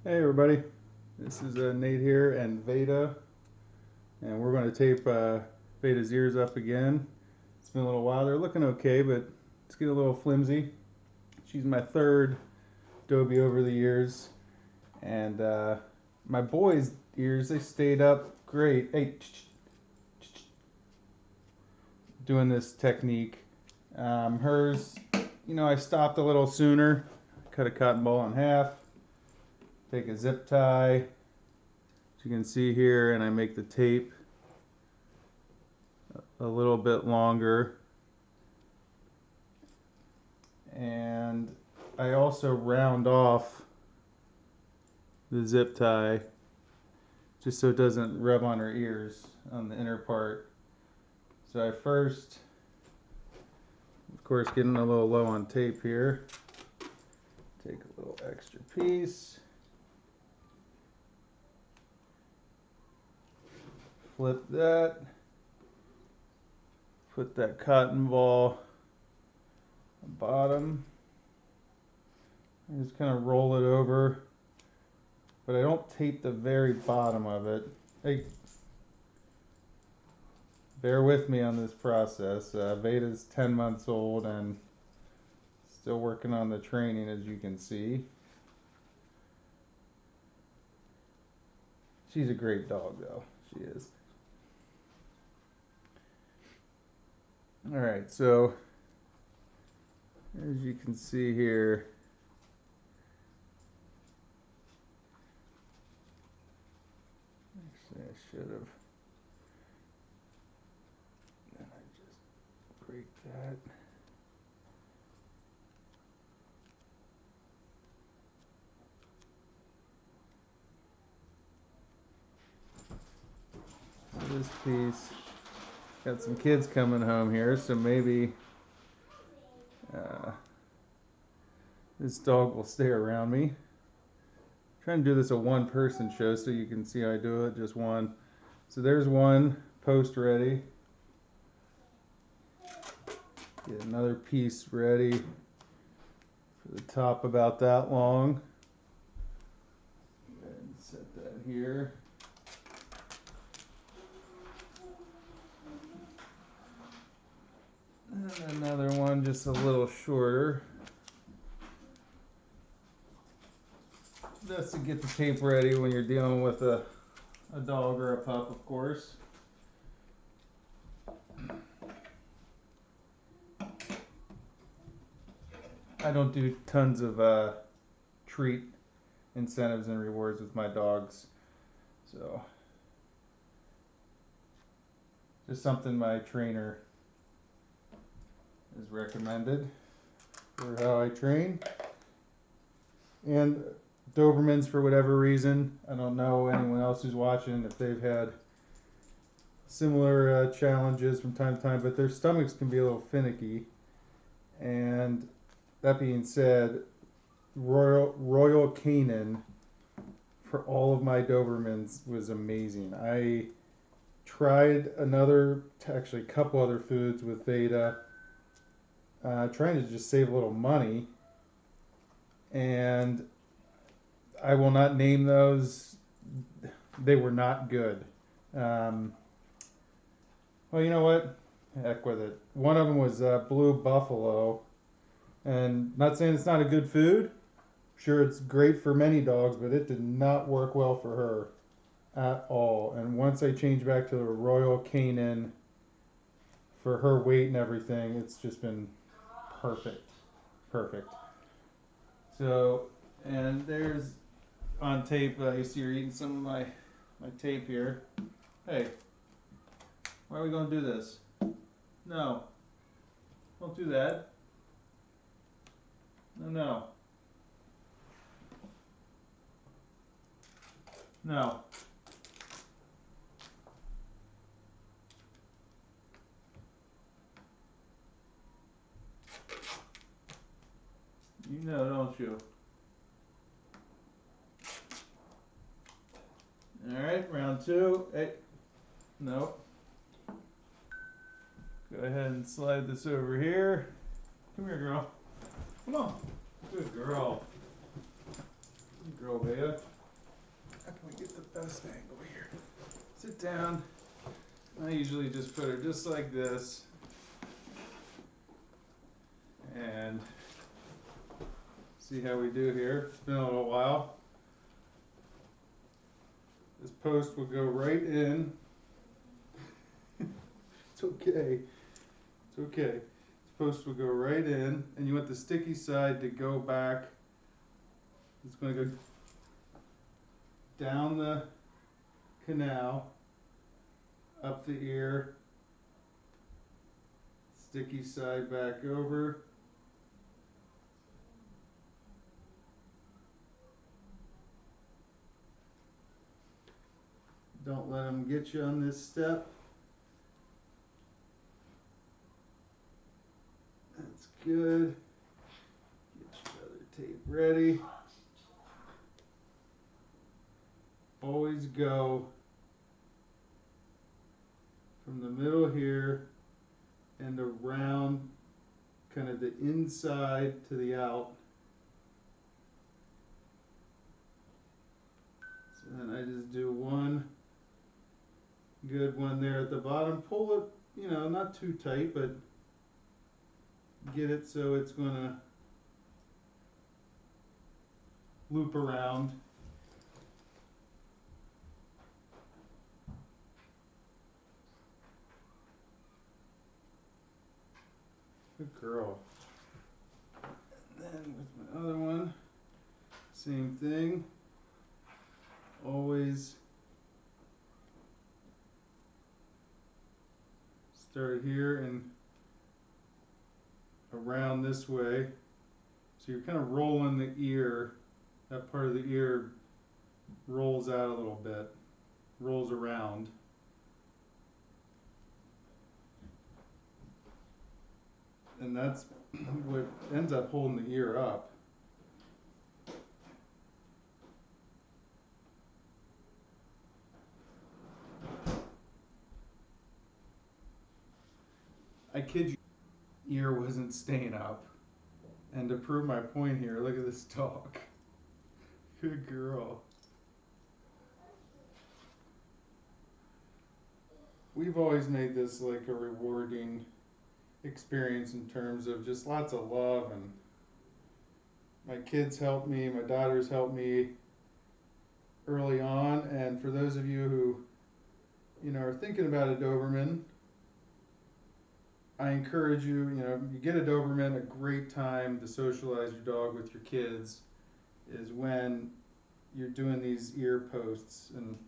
Hey everybody, this is Nate here and Veda, and we're going to tape Veda's ears up again. It's been a little while. They're looking okay, but it's getting a little flimsy. She's my third Dobie over the years, and my boys' ears, they stayed up great. Hey, doing this technique. Hers, I stopped a little sooner, cut a cotton ball in half, take a zip tie, you can see here, and I make the tape a little bit longer, and I also round off the zip tie just so it doesn't rub on her ears on the inner part. So I first, of course, getting a little low on tape here, take a little extra piece, flip that, put that cotton ball on the bottom, and just kind of roll it over, but I don't tape the very bottom of it. Hey, bear with me on this process. Veda's 10 months old and still working on the training, as you can see. She's a great dog though, she is. Alright, so as you can see here, actually I should have, then I just break that. This piece, got some kids coming home here, so maybe this dog will stay around me. I'm trying to do this a one-person show so you can see how I do it, just one. So there's one post ready. Get another piece ready for the top about that long. And set that here. And another one just a little shorter. That's to get the tape ready when you're dealing with a dog or a pup, of course. I don't do tons of treat incentives and rewards with my dogs, so just something my trainer is recommended for how I train. And Dobermans, for whatever reason, I don't know anyone else who's watching if they've had similar challenges from time to time, but their stomachs can be a little finicky. And that being said, Royal Canin for all of my Dobermans was amazing. I tried actually a couple other foods with Veda, trying to just save a little money, and I will not name those. They were not good. Well, you know what? Heck with it. One of them was Blue Buffalo, and not saying it's not a good food. Sure, it's great for many dogs, but it did not work well for her at all. And once I changed back to the Royal Canin for her weight and everything, it's just been perfect. Perfect. So, and there's on tape, you see you're eating some of my tape here. Hey, why are we going to do this? No. Don't do that. No, no. No. You know, don't you? Alright, round two. Hey. Nope. Go ahead and slide this over here. Come here, girl. Come on. Good girl. Good girl, Beta. best angle here. Sit down. I usually just put her just like this. And see how we do here. It's been a little while. This post will go right in. It's okay. It's okay. This post will go right in, and you want the sticky side to go back. It's going to go down the canal, up the ear, sticky side back over. Don't let them get you on this step. That's good. Get your other tape ready. Always go from the middle here and around kind of the inside to the out. So then I just do one good one there at the bottom. Pull it, you know, not too tight, but get it so it's gonna loop around. Good girl. And then with my other one, same thing. Always start here and around this way. So you're kind of rolling the ear. That part of the ear rolls out a little bit, rolls around. And that's what ends up holding the ear up. I kid you, ear wasn't staying up. And to prove my point here, look at this dog. Good girl. We've always made this like a rewarding experience in terms of just lots of love, and my kids helped me, my daughters helped me early on, and for those of you who, you know, are thinking about a Doberman, I encourage you, you know, you get a Doberman, a great time to socialize your dog with your kids is when you're doing these ear posts. And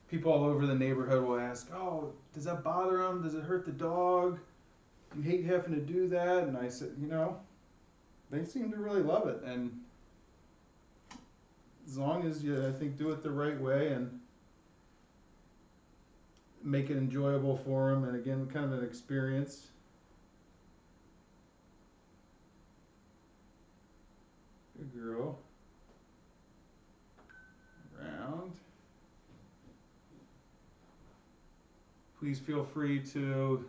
people all over the neighborhood will ask, oh, does that bother them? Does it hurt the dog? You hate having to do that? And I said, you know, they seem to really love it. And as long as you, I think, do it the right way and make it enjoyable for them, and again, kind of an experience. Good girl. Round. Please feel free to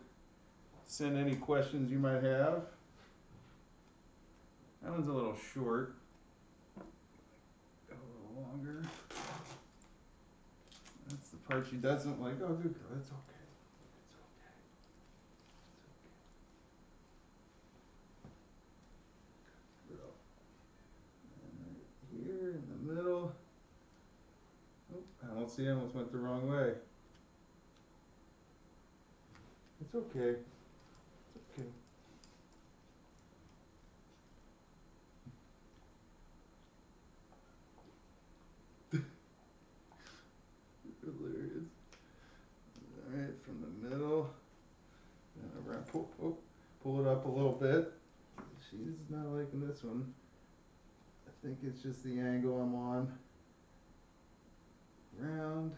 send any questions you might have. That one's a little short. Go a little longer. That's the part she doesn't like. Oh, good girl. That's okay. It's okay. Good girl. And right here in the middle. Oh, I don't see. I almost went the wrong way. It's okay. It's okay. Hilarious. Alright, from the middle. And around. Pull it up a little bit. She's not liking this one. I think it's just the angle I'm on. Round.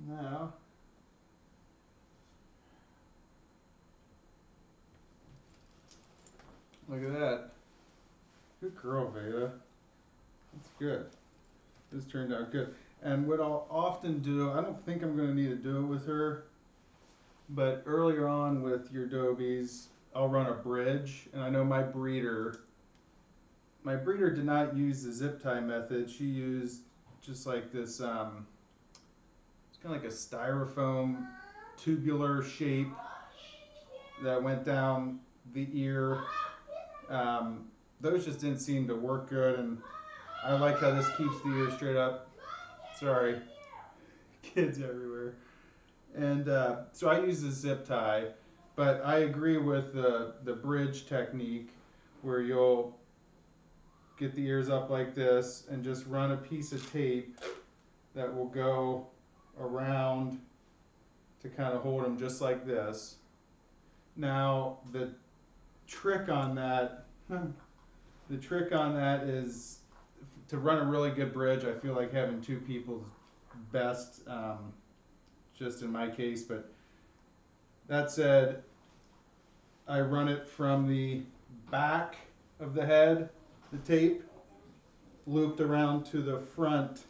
Now, look at that. Good girl, Veda. That's good. This turned out good. And what I'll often do, I don't think I'm going to need to do it with her, but earlier on with your Dobies, I'll run a bridge. And I know my breeder did not use the zip tie method. She used just like this, it's kind of like a styrofoam tubular shape that went down the ear. Um, those just didn't seem to work good, and I like how this keeps the ear straight up. Sorry, kids everywhere. And so I use the zip tie, but I agree with the bridge technique where you'll get the ears up like this and just run a piece of tape that will go around to kind of hold them just like this. Now trick on that, the trick on that is to run a really good bridge. I feel like having two people's best, just in my case. But that said, I run it from the back of the head, the tape, looped around to the front,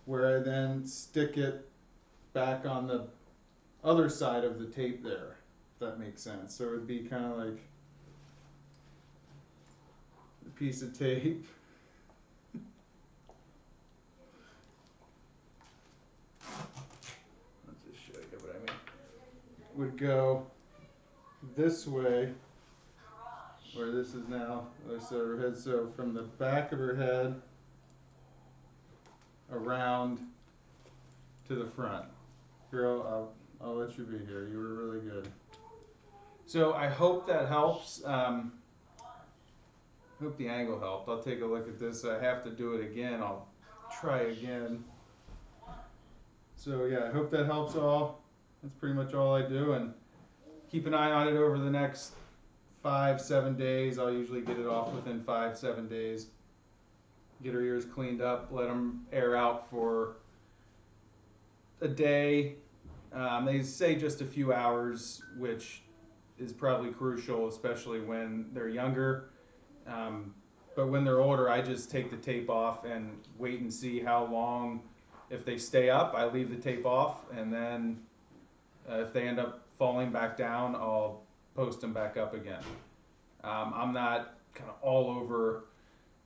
where I then stick it back on the other side of the tape there, if that makes sense. So it would be kind of like a piece of tape. Let's just show you what I mean. Would go this way, where this is now, so her head, so from the back of her head around to the front. Girl, I'll let you be here. You were really good. So I hope that helps. Hope the angle helped. I'll take a look at this. I have to do it again. I'll try again. So yeah, I hope that helps all. That's pretty much all I do, and keep an eye on it over the next 5-7 days. I'll usually get it off within 5-7 days. Get her ears cleaned up, let them air out for a day. They say just a few hours, which is probably crucial, especially when they're younger. But when they're older, I just take the tape off and wait and see how long. If they stay up, I leave the tape off, and then if they end up falling back down, I'll post them back up again. I'm not kind of all over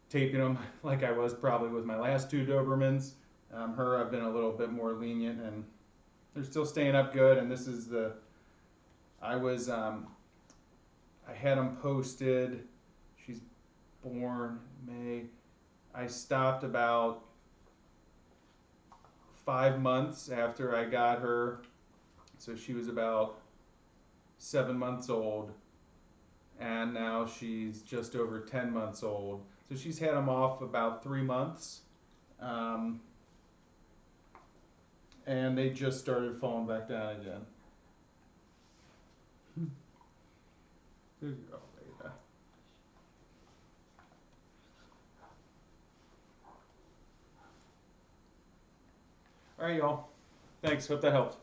taping them like I was probably with my last two Dobermans. Her, I've been a little bit more lenient, and they're still staying up good. And this is I had them posted. She's born May. I stopped about 5 months after I got her, so she was about 7 months old, and now she's just over 10 months old. So she's had them off about 3 months, and they just started falling back down again. There you go, Beta. All right, y'all. Thanks. Hope that helped.